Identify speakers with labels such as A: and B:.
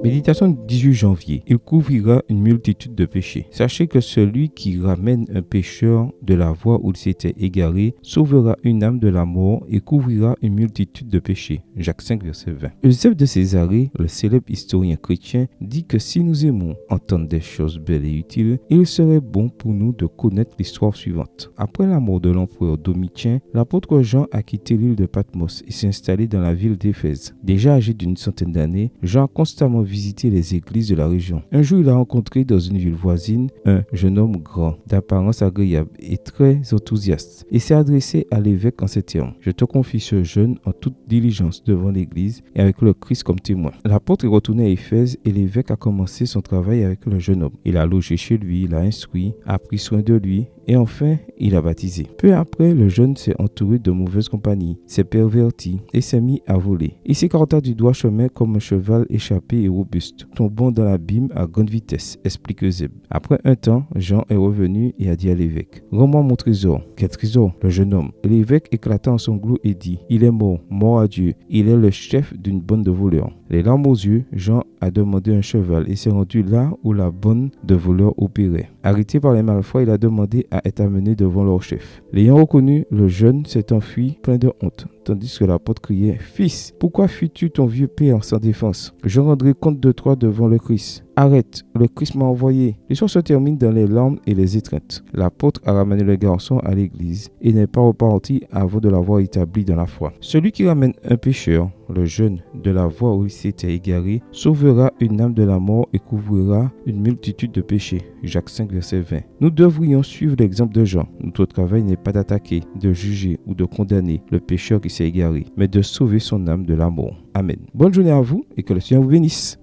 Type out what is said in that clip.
A: Méditation du 18 janvier. Il couvrira une multitude de péchés. Sachez que celui qui ramène un pécheur de la voie où il s'était égaré sauvera une âme de la mort et couvrira une multitude de péchés. Jacques 5, verset 20. Eusèbe de Césarée, le célèbre historien chrétien, dit que si nous aimons entendre des choses belles et utiles, il serait bon pour nous de connaître l'histoire suivante. Après la mort de l'empereur Domitien, l'apôtre Jean a quitté l'île de Patmos et s'est installé dans la ville d'Éphèse. Déjà âgé d'une centaine d'années, Jean a constamment visité les églises de la région. Un jour, il a rencontré dans une ville voisine un jeune homme grand, d'apparence agréable et très enthousiaste, et s'est adressé à l'évêque en ces termes: je te confie ce jeune en toute diligence devant l'église et avec le Christ comme témoin. L'apôtre est retourné à Éphèse et l'évêque a commencé son travail avec le jeune homme. Il a logé chez lui, il a instruit, a pris soin de lui et enfin, il a baptisé. Peu après, le jeune s'est entouré de mauvaise compagnie, s'est perverti et s'est mis à voler. Il s'écarta du droit chemin comme un cheval échappé et robuste, tombant dans l'abîme à grande vitesse, explique Eusèbe. Après un temps, Jean est revenu et a dit à l'évêque: rends-moi mon trésor. Quel trésor? Le jeune homme. L'évêque éclata en sanglots et dit: il est mort, mort à Dieu. Il est le chef d'une bande de voleurs. Les larmes aux yeux, Jean a demandé un cheval et s'est rendu là où la bande de voleurs opérait. Arrêté par les malfrats, il a demandé à être amené devant leur chef. L'ayant reconnu, le jeune s'est enfui plein de honte, tandis que l'apôtre criait: fils, pourquoi fuis-tu ton vieux père sans défense? Je rendrai compte de toi devant le Christ. Arrête, le Christ m'a envoyé. L'histoire se termine dans les larmes et les étreintes. L'apôtre a ramené le garçon à l'église et n'est pas reparti avant de l'avoir établi dans la foi. Celui qui ramène un pécheur, le jeune, de la voie où il s'était égaré, sauvera une âme de la mort et couvrira une multitude de péchés. Jacques 5, verset 20. Nous devrions suivre l'exemple de Jean. Notre travail n'est pas d'attaquer, de juger ou de condamner le pécheur qui s'est égaré, mais de sauver son âme de la mort. Amen. Bonne journée à vous et que le Seigneur vous bénisse.